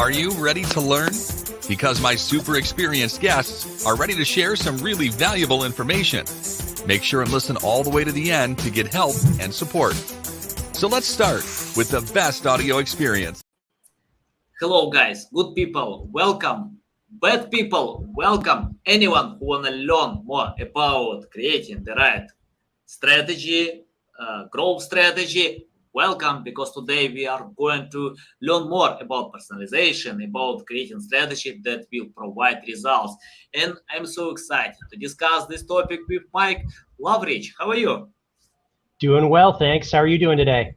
Are you ready to learn? Because my super experienced guests are ready to share some really valuable information. Make sure and listen all the way to the end to get help and support. So let's start with the best audio experience. Hello guys, good people, welcome. Bad people, welcome. Anyone who wanna learn more about creating the right strategy, growth strategy, welcome, because today we are going to learn more about personalization, about creating strategy that will provide results. And I'm so excited to discuss this topic with Mike Loveridge. How are you? Doing well, thanks. How are you doing today?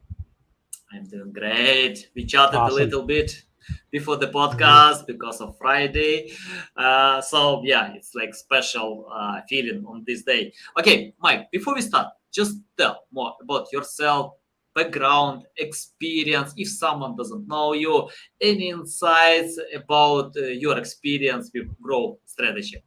I'm doing great. We chatted Awesome. a little bit before the podcast because of Friday. So yeah, it's like special feeling on this day. Okay, Mike, before we start, just tell more about yourself, background, experience. If someone doesn't know you, any insights about your experience with growth strategy?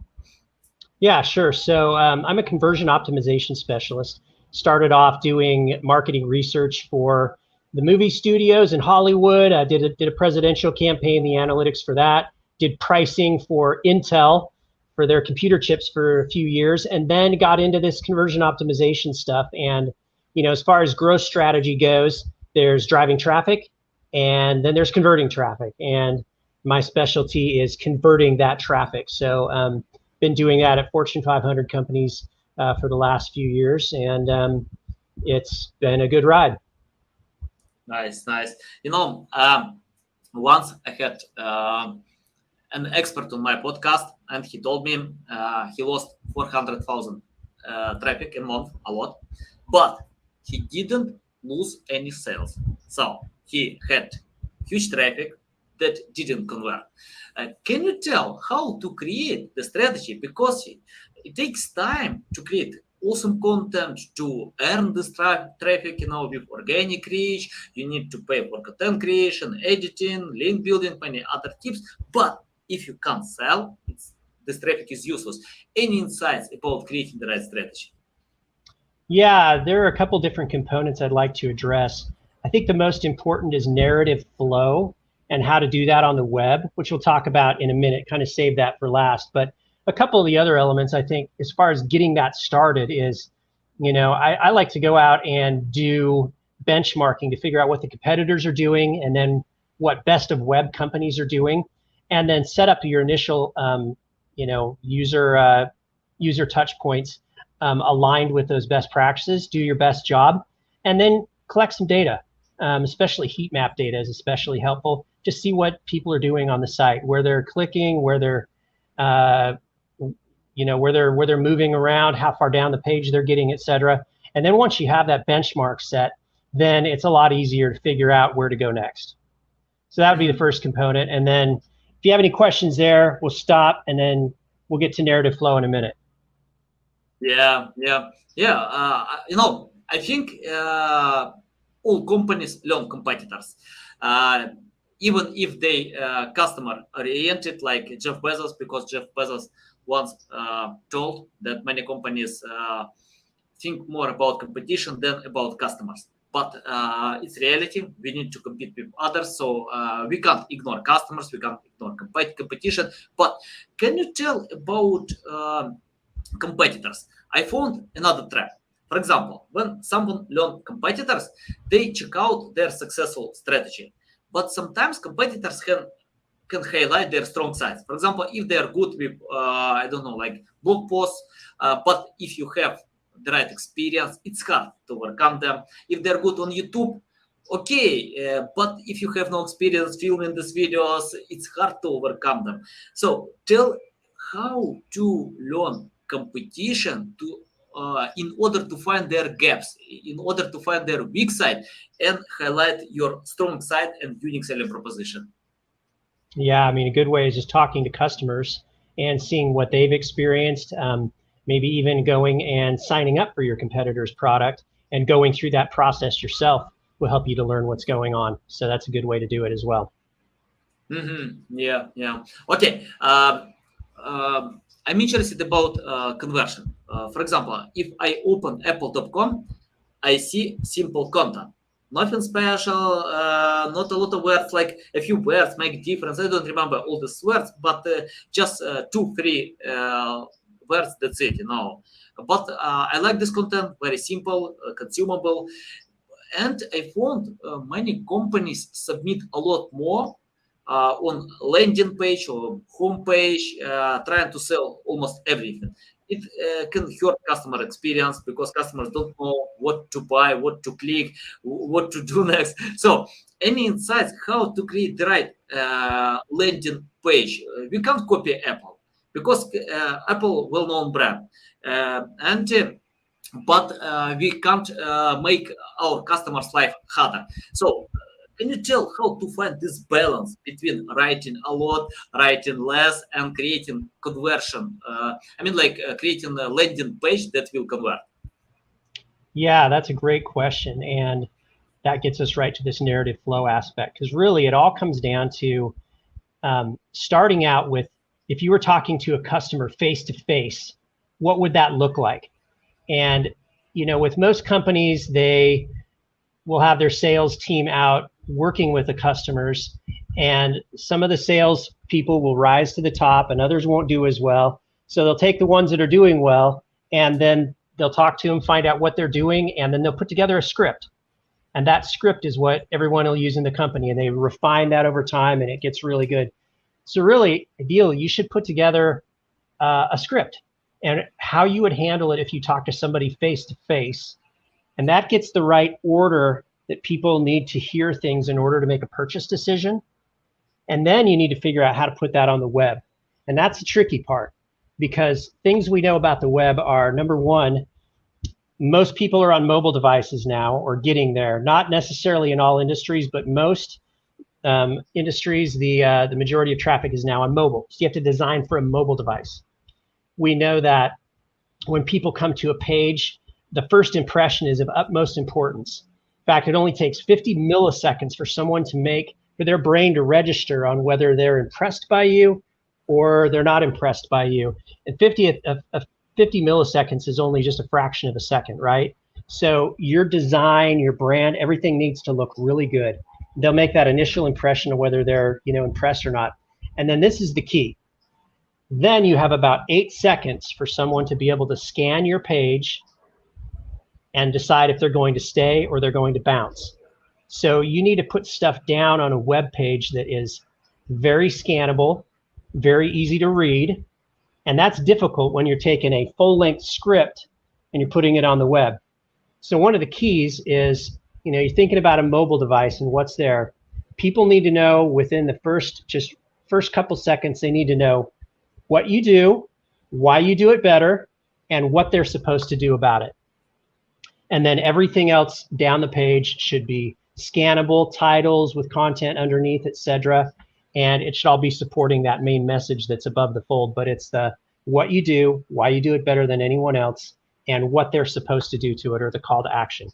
Yeah, sure. So I'm a conversion optimization specialist. Started off doing marketing research for the movie studios in Hollywood. I did a presidential campaign, the analytics for that. Did pricing for Intel for their computer chips for a few years, and then got into this conversion optimization stuff. And as far as growth strategy goes, there's driving traffic, and then there's converting traffic. And my specialty is converting that traffic. So been doing that at Fortune 500 companies for the last few years, and it's been a good ride. Nice. Once I had an expert on my podcast, and he told me he lost 400,000 traffic a month, a lot, but he didn't lose any sales. So he had huge traffic that didn't convert. Can you tell how to create the strategy? Because it takes time to create awesome content, to earn this traffic, with organic reach. You need to pay for content creation, editing, link building, many other tips. But if you can't sell, this traffic is useless. Any insights about creating the right strategy? Yeah, there are a couple different components I'd like to address. I think the most important is narrative flow and how to do that on the web, which we'll talk about in a minute, kind of save that for last. But a couple of the other elements, I think, as far as getting that started is, I like to go out and do benchmarking to figure out what the competitors are doing, and then what best of web companies are doing, and then set up your initial, user touch points aligned with those best practices. Do your best job, and then collect some data. Especially heat map data is especially helpful. Just see what people are doing on the site, where they're clicking, where they're where they're moving around, how far down the page they're getting, etc. And then once you have that benchmark set, then it's a lot easier to figure out where to go next. So that would be the first component. And then if you have any questions there, we'll stop, and then we'll get to narrative flow in a minute. Yeah. I think all companies learn competitors. Even if they customer oriented, like Jeff Bezos, because Jeff Bezos once told that many companies think more about competition than about customers. But it's reality. We need to compete with others, so we can't ignore customers. We can't ignore competition. But can you tell about competitors? I found another trap. For example, when someone learns competitors, they check out their successful strategy. But sometimes competitors can highlight their strong sides. For example, if they are good with, like blog posts, but if you have the right experience, it's hard to overcome them. If they're good on YouTube, okay, but if you have no experience filming these videos, it's hard to overcome them. So tell how to learn competition in order to find their gaps, in order to find their weak side, and highlight your strong side and unique selling proposition. Yeah, I mean, a good way is just talking to customers and seeing what they've experienced, maybe even going and signing up for your competitor's product and going through that process yourself will help you to learn what's going on. So that's a good way to do it as well. Yeah. Okay. I'm interested about conversion. For example, if I open apple.com, I see simple content. Nothing special, not a lot of words, like a few words make difference. I don't remember all the words, but just 2, 3 words, that's it, But I like this content, very simple, consumable. And I found many companies submit a lot more on landing page or home page, trying to sell almost everything. It can hurt customer experience because customers don't know what to buy, what to click, what to do next. So, any insights how to create the right landing page? We can't copy Apple because Apple well-known brand, and but we can't make our customers' life harder. So, can you tell how to find this balance between writing a lot, writing less, and creating conversion? Creating a landing page that will convert. Yeah, that's a great question. And that gets us right to this narrative flow aspect, because really it all comes down to starting out with, if you were talking to a customer face to face, what would that look like? And, with most companies, they will have their sales team out working with the customers, and some of the sales people will rise to the top and others won't do as well. So they'll take the ones that are doing well, and then they'll talk to them, find out what they're doing, and then they'll put together a script. And that script is what everyone will use in the company, and they refine that over time, and it gets really good. So really, ideally, you should put together a script and how you would handle it if you talk to somebody face to face. And that gets the right order that people need to hear things in order to make a purchase decision. And then you need to figure out how to put that on the web. And that's the tricky part, because things we know about the web are, number one, most people are on mobile devices now, or getting there. Not necessarily in all industries, but most industries, the majority of traffic is now on mobile. So you have to design for a mobile device. We know that when people come to a page, the first impression is of utmost importance. In fact, it only takes 50 milliseconds for their brain to register on whether they're impressed by you or they're not impressed by you. And 50 milliseconds is only just a fraction of a second, right? So your design, your brand, everything needs to look really good. They'll make that initial impression of whether they're, impressed or not. And then this is the key. Then you have about 8 seconds for someone to be able to scan your page and decide if they're going to stay or they're going to bounce. So you need to put stuff down on a web page that is very scannable, very easy to read. And that's difficult when you're taking a full-length script and you're putting it on the web. So one of the keys is, you're thinking about a mobile device and what's there. People need to know within the first couple seconds, they need to know what you do, why you do it better, and what they're supposed to do about it. And then everything else down the page should be scannable, titles with content underneath, etc. And it should all be supporting that main message that's above the fold. But it's the what you do, why you do it better than anyone else, and what they're supposed to do to it, or the call to action.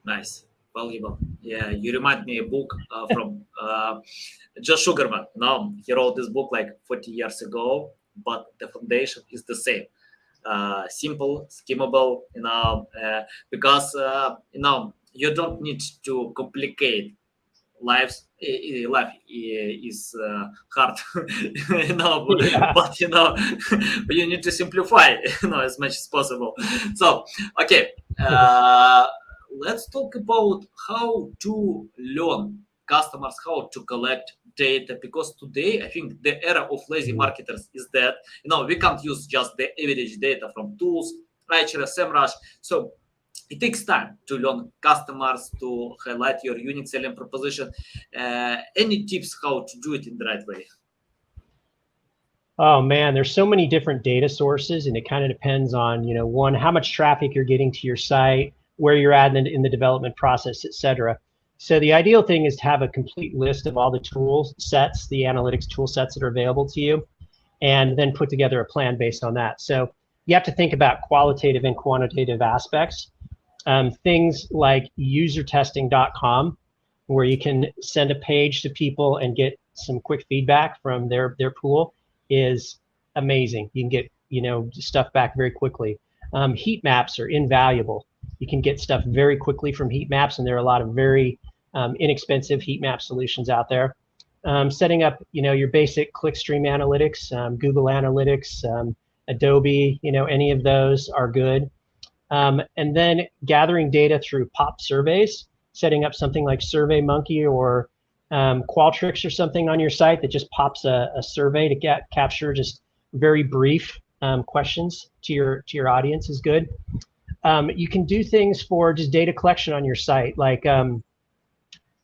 Nice. Valuable. Yeah, you remind me a book from Josh Sugarman. Now, he wrote this book like 40 years ago, but the foundation is the same. Simple, skimmable, because you don't need to complicate life is hard, Yeah. but you need to simplify, as much as possible. So, okay, let's talk about how to learn customers, how to collect data, because today I think the era of lazy marketers is that we can't use just the average data from tools, Ahrefs, SEMrush. So it takes time to learn customers, to highlight your unique selling proposition. Any tips how to do it in the right way? Oh man, there's so many different data sources, and it kind of depends on, one, how much traffic you're getting to your site, where you're at in the development process, etc. So the ideal thing is to have a complete list of all the tool sets, the analytics tool sets that are available to you, and then put together a plan based on that. So you have to think about qualitative and quantitative aspects. Things like usertesting.com, where you can send a page to people and get some quick feedback from their pool, is amazing. You can get stuff back very quickly. Heat maps are invaluable. You can get stuff very quickly from heat maps, and there are a lot of very inexpensive heat map solutions out there. Setting up, your basic clickstream analytics, Google Analytics, Adobe, any of those are good. And then gathering data through pop surveys, setting up something like SurveyMonkey or Qualtrics or something on your site that just pops a survey to capture just very brief questions to your audience is good. You can do things for just data collection on your site, like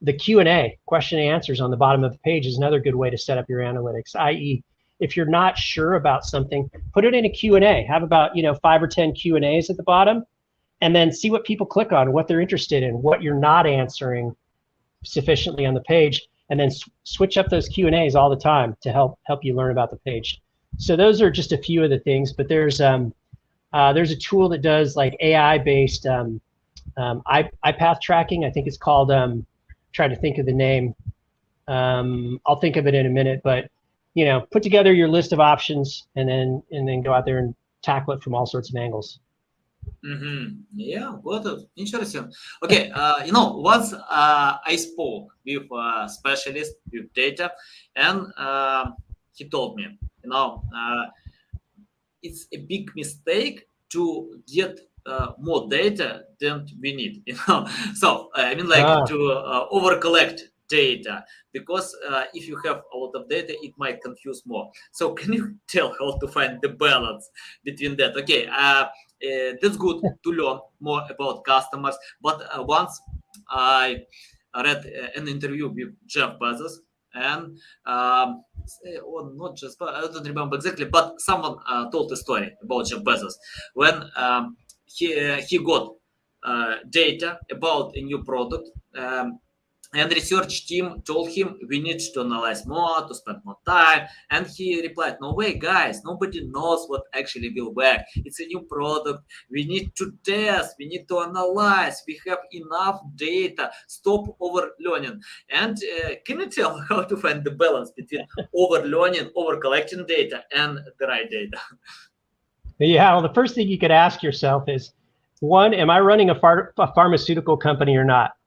the Q&A, question and answers on the bottom of the page is another good way to set up your analytics, i.e. if you're not sure about something, put it in a Q&A. Have about 5 or 10 Q&As at the bottom, and then see what people click on, what they're interested in, what you're not answering sufficiently on the page, and then switch up those Q&As all the time to help you learn about the page. So those are just a few of the things, but there's a tool that does like AI-based iPath tracking. I think it's called, trying to think of the name. I'll think of it in a minute, but put together your list of options and then go out there and tackle it from all sorts of angles. Yeah, good, interesting. Okay, once I spoke with a specialist with data, and he told me, it's a big mistake to get more data than we need. So to over collect data, because if you have a lot of data, it might confuse more. So can you tell how to find the balance between that? Okay, that's good to learn more about customers, but once I read an interview with Jeff Bezos, and not just, I don't remember exactly, but someone told a story about Jeff Bezos when he got data about a new product, and research team told him we need to analyze more, to spend more time, and he replied, no way guys, nobody knows what actually will work. It's a new product, we need to test, we need to analyze, we have enough data, stop over learning. And can you tell how to find the balance between over learning, over collecting data, and the right data? Yeah, well, the first thing you could ask yourself is, one, am I running a pharmaceutical company or not?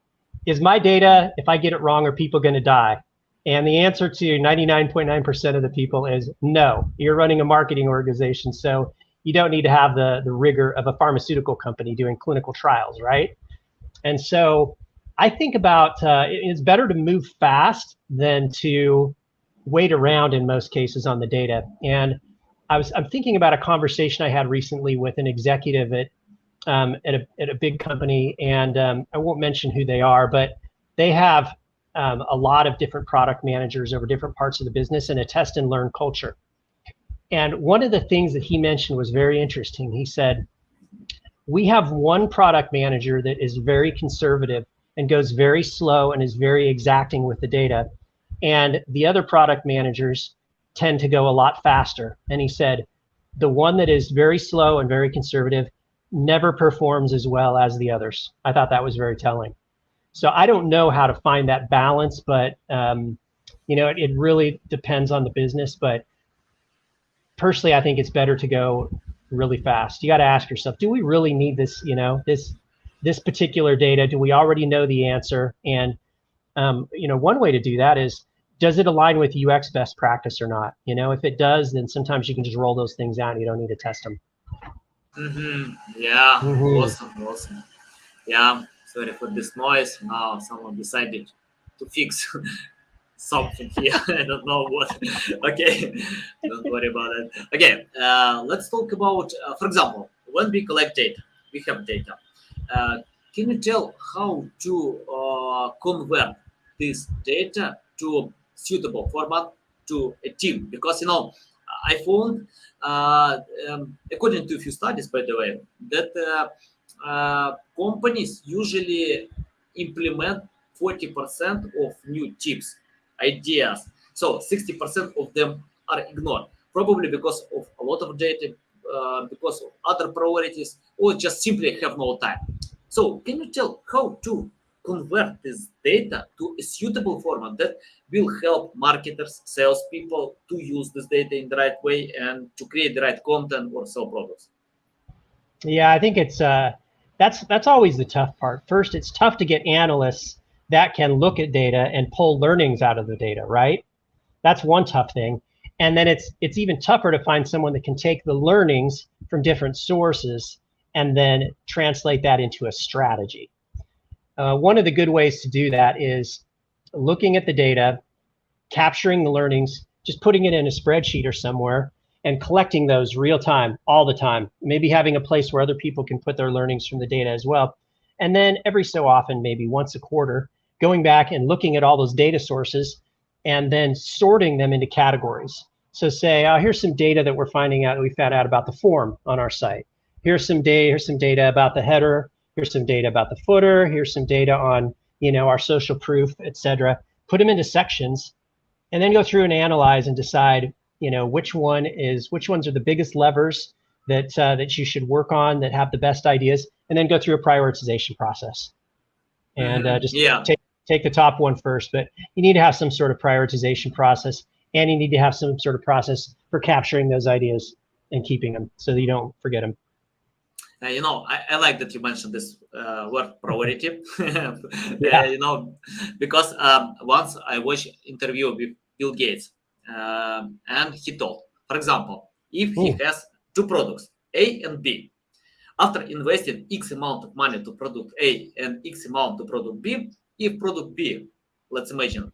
Is my data, if I get it wrong, are people going to die? And the answer to 99.9% of the people is no. You're running a marketing organization, so you don't need to have the rigor of a pharmaceutical company doing clinical trials, right? And so I think about it's better to move fast than to wait around in most cases on the data. And I'm thinking about a conversation I had recently with an executive at a big company, and I won't mention who they are, but they have a lot of different product managers over different parts of the business and a test and learn culture. And one of the things that he mentioned was very interesting. He said, we have one product manager that is very conservative and goes very slow and is very exacting with the data, and the other product managers tend to go a lot faster. And he said, the one that is very slow and very conservative never performs as well as the others. I thought that was very telling. So I don't know how to find that balance, but it really depends on the business. But personally, I think it's better to go really fast. You got to ask yourself, do we really need this? This particular data? Do we already know the answer? And one way to do that is, does it align with UX best practice or not? If it does, then sometimes you can just roll those things out and you don't need to test them. Yeah, awesome. Yeah, sorry for this noise. Now someone decided to fix something here. I don't know what. Okay, don't worry about it. Okay, let's talk about, for example, when we collect data, we have data. Can you tell how to convert this data to suitable format to a team? Because I found, according to a few studies, by the way, that companies usually implement 40% of new tips, ideas. So 60% of them are ignored, probably because of a lot of data, because of other priorities, or just simply have no time. So can you tell how to convert this data to a suitable format that will help marketers, salespeople to use this data in the right way and to create the right content or sell products? Yeah, I think it's that's always the tough part. First, it's tough to get analysts that can look at data and pull learnings out of the data, right? That's one tough thing. And then it's even tougher to find someone that can take the learnings from different sources and then translate that into a strategy. One of the good ways to do that is looking at the data, capturing the learnings, just putting it in a spreadsheet or somewhere, and collecting those real time, all the time. Maybe having a place where other people can put their learnings from the data as well. And then every so often, maybe once a quarter, going back and looking at all those data sources and then sorting them into categories. So say, here's some data that we're finding out, we found out about the form on our site. Here's some data about the header. Here's some data about the footer. Here's some data on, our social proof, etc. Put them into sections, and then go through and analyze and decide, which ones are the biggest levers that you should work on, that have the best ideas, and then go through a prioritization process. And just take the top one first. But you need to have some sort of prioritization process, and you need to have some sort of process for capturing those ideas and keeping them so that you don't forget them. I like that you mentioned this word priority. Because once I watched interview with Bill Gates, and he told, for example, if he has two products, A and B, after investing X amount of money to product A and X amount to product B, if product B, let's imagine,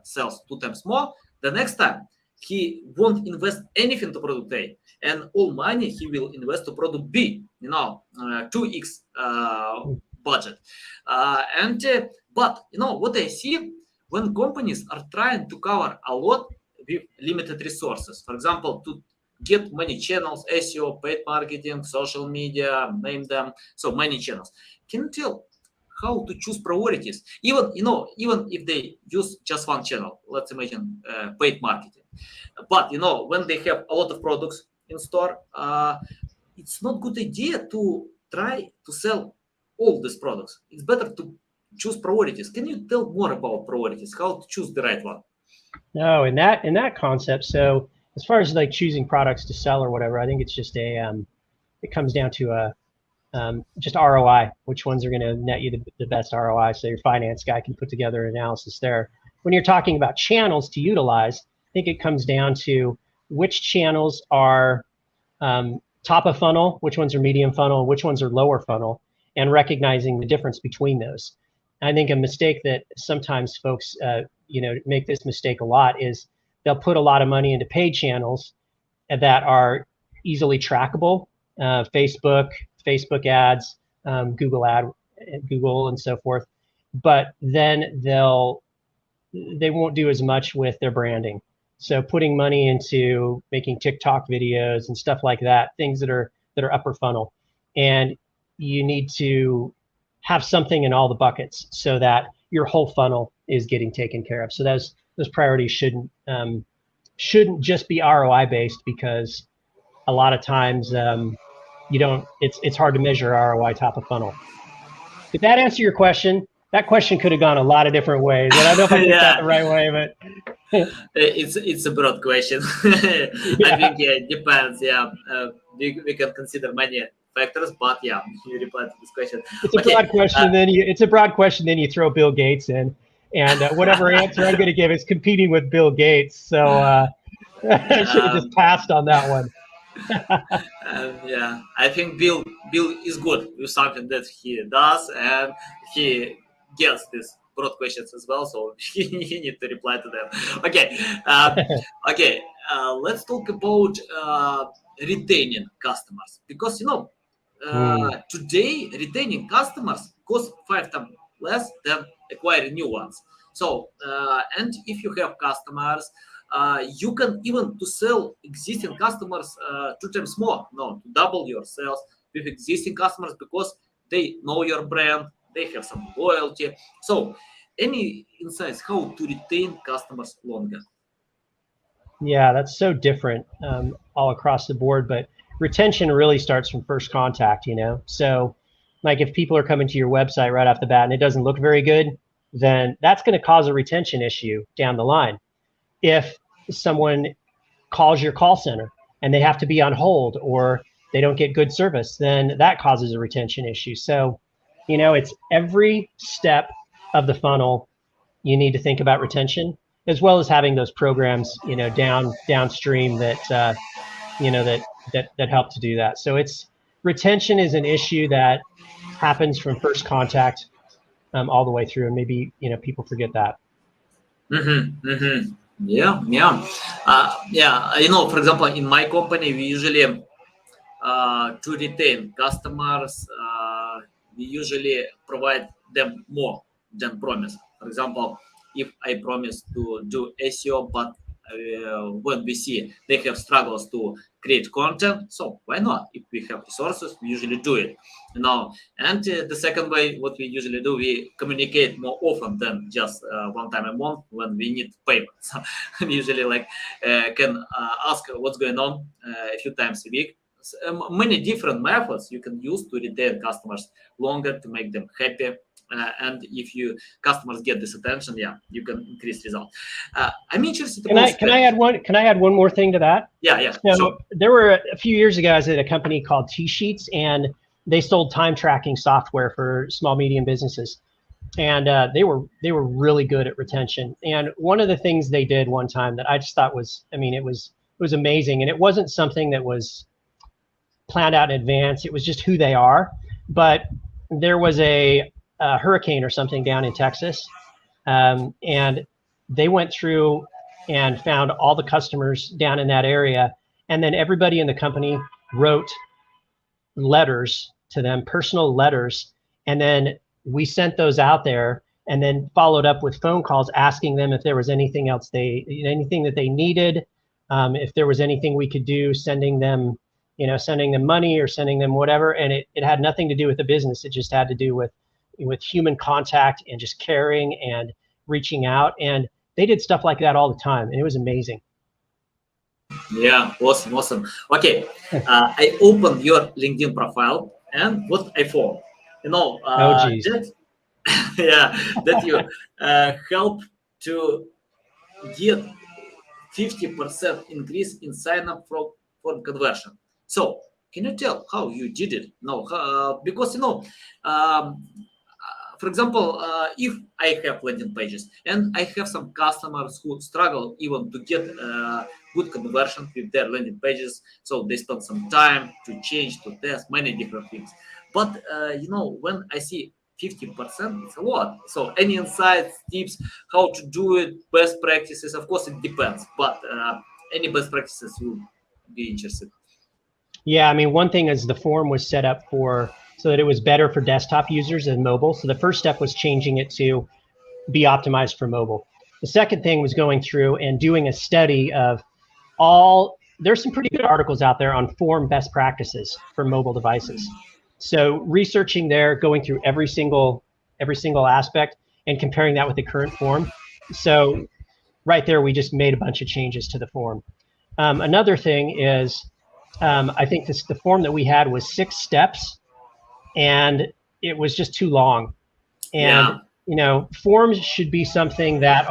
sells 2 times more, the next time he won't invest anything to product A, and all money he will invest to product B, 2x budget. But what I see, when companies are trying to cover a lot with limited resources, for example, to get many channels, SEO, paid marketing, social media, name them, so many channels. Can you tell how to choose priorities? Even if they use just one channel, let's imagine paid marketing. But when they have a lot of products in store, it's not good idea to try to sell all these products. It's better to choose priorities. Can you tell more about priorities? How to choose the right one? No, in that concept. So as far as like choosing products to sell or whatever, I think it's just it comes down to just ROI, which ones are going to net you the best ROI. So your finance guy can put together an analysis there. When you're talking about channels to utilize, I think it comes down to which channels are top of funnel, which ones are medium funnel, which ones are lower funnel, and recognizing the difference between those. I think a mistake that sometimes folks make this mistake a lot is they'll put a lot of money into paid channels that are easily trackable, Facebook ads, Google and so forth, but then they won't do as much with their branding. So putting money into making TikTok videos and stuff like that, things that are upper funnel, and you need to have something in all the buckets so that your whole funnel is getting taken care of. So those priorities shouldn't just be ROI based, because a lot of times it's hard to measure ROI top of funnel. Did that answer your question? That question could have gone a lot of different ways. I don't know if I did that the right way, but it's a broad question. I think it depends. We can consider many factors, but you reply to this question. It's a broad question. Then you throw Bill Gates in, and whatever answer I'm going to give is competing with Bill Gates. So I should have just passed on that one. I think Bill is good with something that he does, and he gets these broad questions as well, so he need to reply to them. Okay, let's talk about retaining customers, because today retaining customers costs 5 times less than acquiring new ones. So and if you have customers, you can even to sell existing customers 2 times more, to double your sales with existing customers, because they know your brand, they have some loyalty. So any insights how to retain customers longer? Yeah, that's so different all across the board, but retention really starts from first contact, So like if people are coming to your website right off the bat and it doesn't look very good, then that's going to cause a retention issue down the line. If someone calls your call center and they have to be on hold, or they don't get good service, then that causes a retention issue. So, it's every step of the funnel you need to think about retention, as well as having those programs, downstream that that help to do that. So retention is an issue that happens from first contact all the way through, and maybe people forget that. Yeah. For example, in my company, we usually to retain customers, we usually provide them more than promise. For example, if I promise to do SEO, but when we see they have struggles to create content, so why not? If we have resources, we usually do it. And the second way, what we usually do, we communicate more often than just one time a month when we need payment. So we usually can ask what's going on a few times a week. Many different methods you can use to retain customers longer, to make them happy. And if you customers get this attention, you can increase results. I'm interested. Can I add one more thing to that? Yeah. So sure. There were a few years ago, I was at a company called T-Sheets, and they sold time tracking software for small medium businesses, and they were really good at retention. And one of the things they did one time that I just thought was, it was amazing, and it wasn't something that was planned out in advance. It was just who they are. But there was a hurricane or something down in Texas, and they went through and found all the customers down in that area, and then everybody in the company wrote letters to them, personal letters, and then we sent those out there, and then followed up with phone calls asking them if there was anything else anything that they needed, if there was anything we could do, sending them money or sending them whatever. And it had nothing to do with the business. It just had to do with human contact and just caring and reaching out. And they did stuff like that all the time, and it was amazing. Yeah, awesome. Okay, I opened your LinkedIn profile, and what I found, that you help to get 50% increase in sign up for conversion. So can you tell how you did it? Because for example, if I have landing pages and I have some customers who struggle even to get good conversion with their landing pages, so they spend some time to change, to test many different things. But when I see 50%, it's a lot. So any insights, tips, how to do it, best practices? Of course, it depends, but any best practices will be interested. Yeah, one thing is the form was set up so that it was better for desktop users than mobile. So the first step was changing it to be optimized for mobile. The second thing was going through and doing a study of there's some pretty good articles out there on form best practices for mobile devices. So researching there, going through every single aspect and comparing that with the current form. So right there, we just made a bunch of changes to the form. Another thing is, I think the form that we had was 6 steps, and it was just too long. And forms should be something that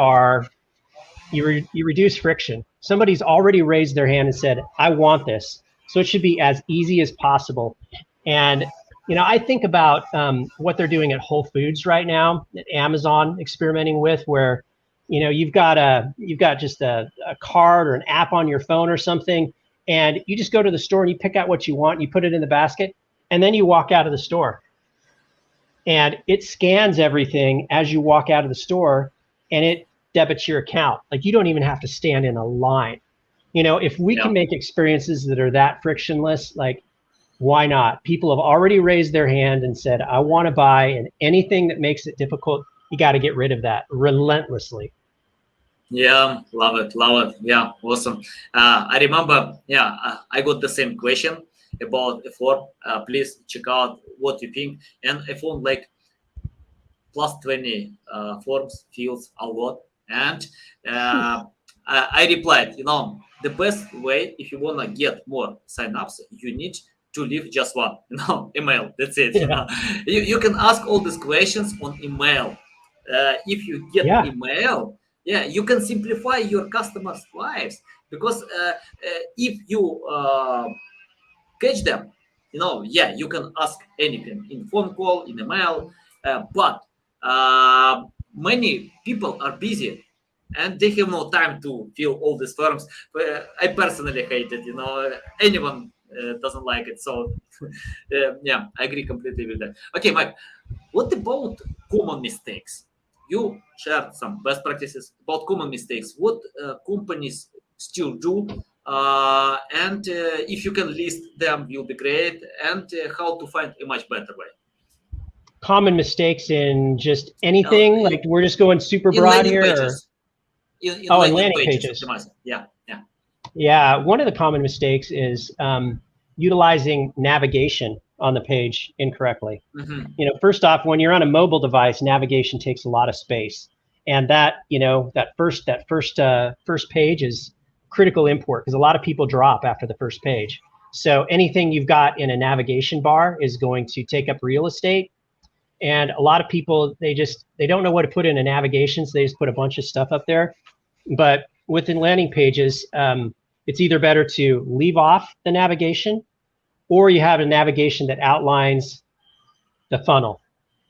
you reduce friction. Somebody's already raised their hand and said, I want this. So it should be as easy as possible. And I think about what they're doing at Whole Foods right now, at Amazon experimenting with, where you've got just a card or an app on your phone or something, and you just go to the store and you pick out what you want, you put it in the basket, and then you walk out of the store. And it scans everything as you walk out of the store, and it debits your account. Like, you don't even have to stand in a line. If we can make experiences that are that frictionless, like, why not? People have already raised their hand and said, I want to buy, and anything that makes it difficult, you got to get rid of that relentlessly. Yeah, love it. Yeah, awesome. I remember, I got the same question about a form. Please check out what you think. And I found plus 20 forms, fields, a lot. And I replied, the best way, if you want to get more signups, you need to leave just one, email. That's it. Yeah. You can ask all these questions on email. If you get email, you can simplify your customers' lives, because if you catch them, yeah, you can ask anything in phone call, in email, but many people are busy and they have no time to fill all these forms. I personally hate it, anyone doesn't like it. So yeah, I agree completely with that. Okay, Mike, what about common mistakes? You shared some best practices about common mistakes. What companies still do? And if you can list them, will be great. And how to find a much better way. Common mistakes in just anything? Like we're just going super broad here? Pages. In landing pages. Yeah. Yeah, one of the common mistakes is utilizing navigation on the page incorrectly. First off, when you're on a mobile device, navigation takes a lot of space, and that first page is critical import because a lot of people drop after the first page. So anything you've got in a navigation bar is going to take up real estate, and a lot of people they don't know what to put in a navigation, so they just put a bunch of stuff up there. But within landing pages, it's either better to leave off the navigation, or you have a navigation that outlines the funnel.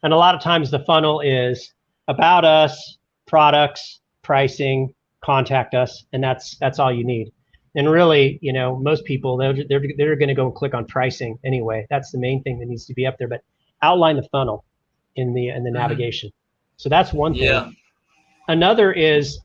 And a lot of times the funnel is about us, products, pricing, contact us, and that's all you need. And really, most people, they're going to go and click on pricing anyway. That's the main thing that needs to be up there. But outline the funnel in the navigation. So that's one thing. Yeah. Another is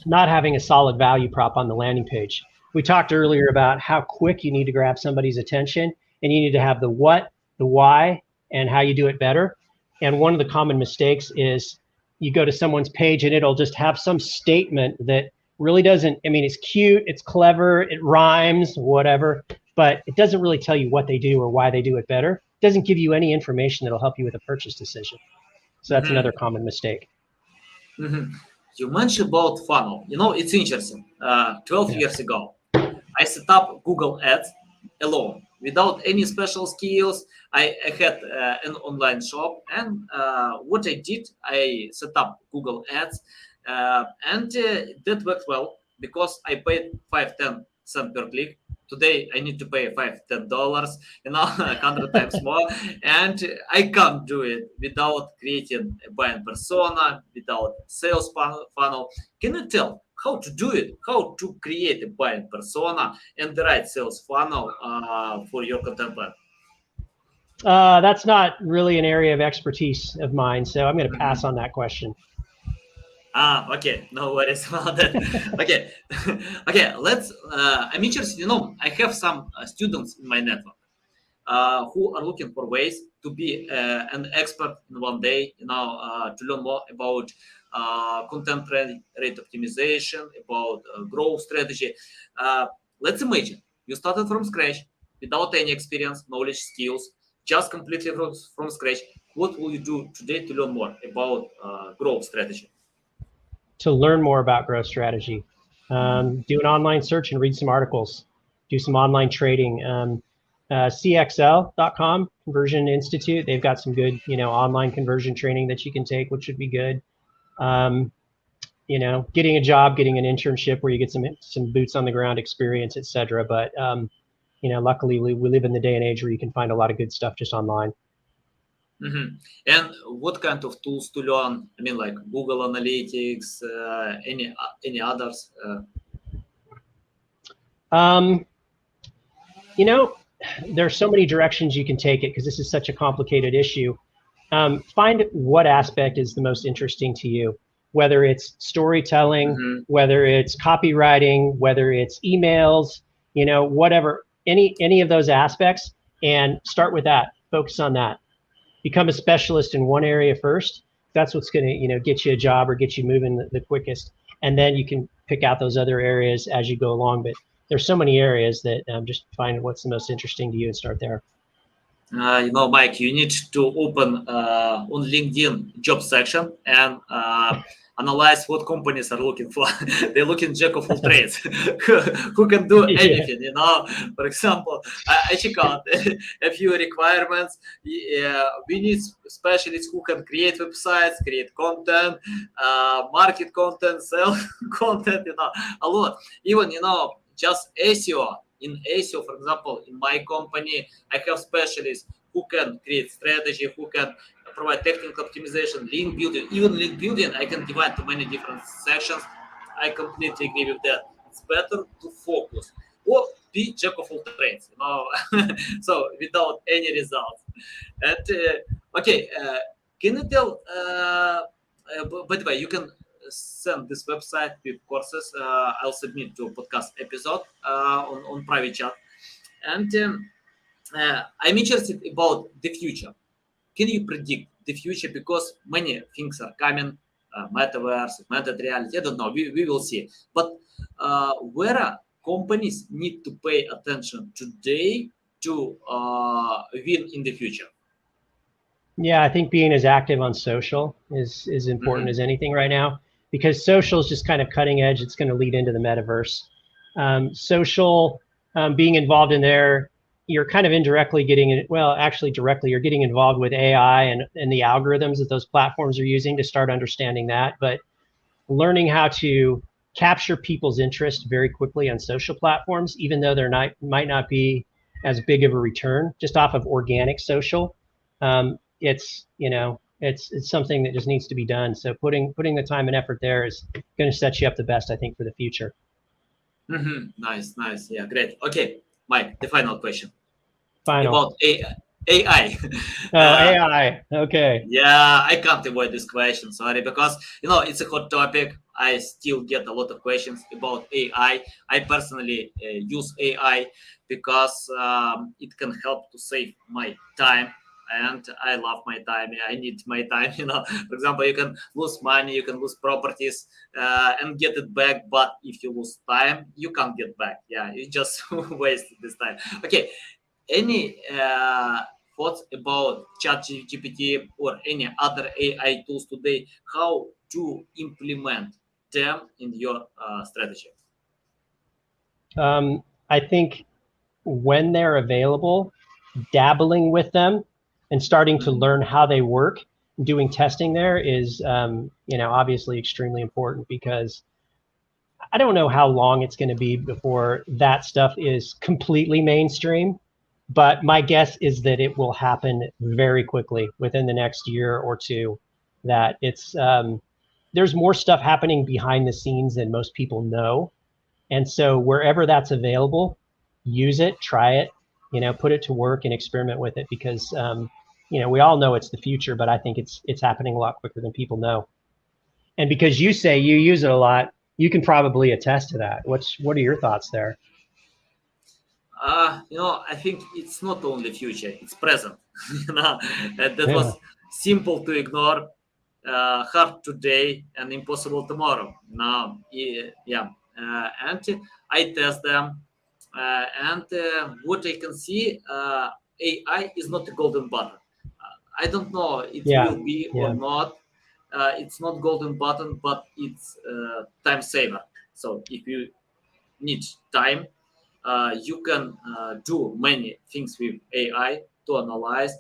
not having a solid value prop on the landing page. We talked earlier about how quick you need to grab somebody's attention, and you need to have the what, the why, and how you do it better. And one of the common mistakes is you go to someone's page and it'll just have some statement that really doesn't, it's cute, it's clever, it rhymes, whatever, but it doesn't really tell you what they do or why they do it better. It doesn't give you any information that'll help you with a purchase decision. So that's another common mistake. You mentioned about funnel. It's interesting. 12 years ago, I set up Google Ads alone without any special skills. I had an online shop, and what I did, I set up Google Ads, and that worked well because I paid 5-10 cents per click. Today I need to pay $5-10, $100 times more, and I can't do it without creating a buying persona, without sales funnel. Can you tell how to do it? How to create a buying persona and the right sales funnel for your content plan? That's not really an area of expertise of mine, so I'm going to pass on that question. Okay, no worries about that. Okay, let's, I'm interested, I have some students in my network who are looking for ways to be an expert in one day, to learn more about content rate optimization, about growth strategy. Let's imagine you started from scratch without any experience, knowledge, skills, just completely from scratch. What will you do today to learn more about growth strategy? To learn more about growth strategy, do an online search and read some articles, do some online trading. CXL.com, Conversion Institute, they've got some good, online conversion training that you can take, which would be good. Getting a job, getting an internship where you get some boots on the ground experience, etc. But, luckily we live in the day and age where you can find a lot of good stuff just online. And what kind of tools to learn? Like Google Analytics, any others? There's so many directions you can take it because this is such a complicated issue. Find what aspect is the most interesting to you, whether it's storytelling, whether it's copywriting, whether it's emails, whatever, any of those aspects, and start with that. Focus on that. Become a specialist in one area first. That's what's going to, get you a job or get you moving the quickest. And then you can pick out those other areas as you go along. But there's so many areas that just find what's the most interesting to you and start there. Mike, you need to open on LinkedIn job section and analyze what companies are looking for. They're looking jack of all trades who can do anything. For example, I check out a few requirements. We need specialists who can create websites, create content, market content, sell content. A lot. Even just SEO. In SEO, for example, in my company, I have specialists who can create strategy, who can provide technical optimization, link building. Even link building, I can divide to many different sections. I completely agree with that. It's better to focus or be jack of all trades, so without any results. And okay, can you tell? By the way, you can send this website with courses. I'll submit to a podcast episode on private chat. And I'm interested about the future. Can you predict the future? Because many things are coming, metaverse, augmented reality. I don't know. We will see. But where companies need to pay attention today to win in the future? Yeah, I think being as active on social is important as anything right now, because social is just kind of cutting edge. It's going to lead into the metaverse. Social, being involved in there, you're kind of indirectly getting, well, actually directly, you're getting involved with AI and the algorithms that those platforms are using to start understanding that. But learning how to capture people's interest very quickly on social platforms, even though they're not, might not be as big of a return just off of organic social. It's, it's something that just needs to be done. So putting the time and effort there is going to set you up the best, I think, for the future. Nice. Yeah, great. Okay, Mike, the final question Final. about AI. AI. Okay. Yeah, I can't avoid this question, sorry, because it's a hot topic. I still get a lot of questions about AI. I personally use AI because it can help to save my time, and I love my time. I need my time. For example, you can lose money, you can lose properties, and get it back. But if you lose time, you can't get back. Yeah, you just waste this time. Okay, any thoughts about ChatGPT or any other AI tools today? How to implement them in your strategy? I think when they're available, dabbling with them and starting to learn how they work, doing testing there is, obviously extremely important, because I don't know how long it's going to be before that stuff is completely mainstream, but my guess is that it will happen very quickly within the next year or two. That it's there's more stuff happening behind the scenes than most people know, and so wherever that's available, use it, try it, put it to work and experiment with it, because we all know it's the future, but I think it's happening a lot quicker than people know. And because you say you use it a lot, you can probably attest to that. What are your thoughts there? I think it's not only future; it's present. That was simple to ignore, hard today and impossible tomorrow. Now, yeah, and I test them, and what I can see, AI is not a golden button. I don't know it will be or not. It's not golden button, but it's time saver. So if you need time, you can do many things with AI to analyze,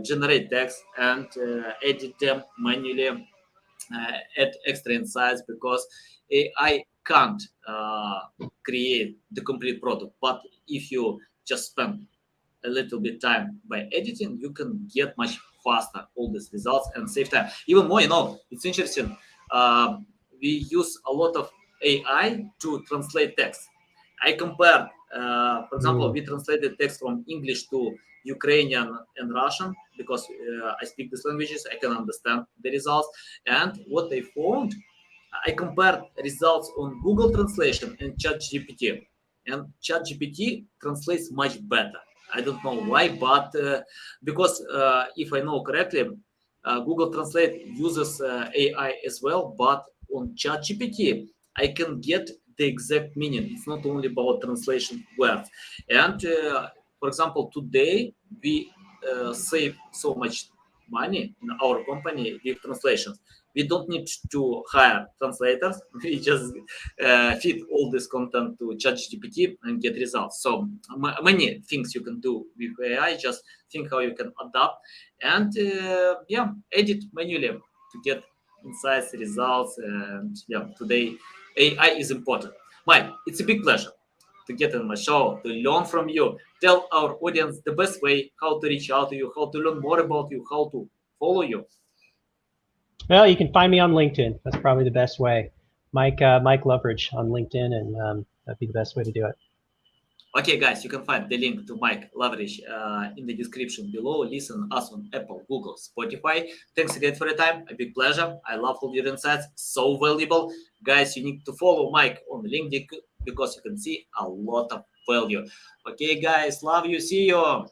generate text, and edit them manually, add extra insights, because AI can't create the complete product. But if you just spend a little bit time by editing, you can get much faster all these results and save time. Even more, it's interesting. We use a lot of AI to translate text. I compared, for example, we translated text from English to Ukrainian and Russian, because I speak these languages, I can understand the results. And what I found, I compared results on Google Translation and ChatGPT. And ChatGPT translates much better. I don't know why, but because if I know correctly, Google Translate uses AI as well, but on ChatGPT, I can get the exact meaning. It's not only about translation words. And for example, today we save so much money in our company with translations. We don't need to hire translators. We just feed all this content to ChatGPT and get results. So many things you can do with AI. Just think how you can adapt and edit manually to get insights, results. And today AI is important. Mike, it's a big pleasure. to get on my show, to learn from you. Tell our audience the best way how to reach out to you, how to learn more about you, how to follow you. Well, you can find me on LinkedIn. That's probably the best way. Mike Loveridge on LinkedIn, and that'd be the best way to do it. Okay, guys, you can find the link to Mike Loveridge in the description below. Listen us on Apple, Google, Spotify. Thanks again for your time. A big pleasure. I love all your insights. So valuable. Guys, you need to follow Mike on LinkedIn because you can see a lot of value. Okay, guys, love you. See you.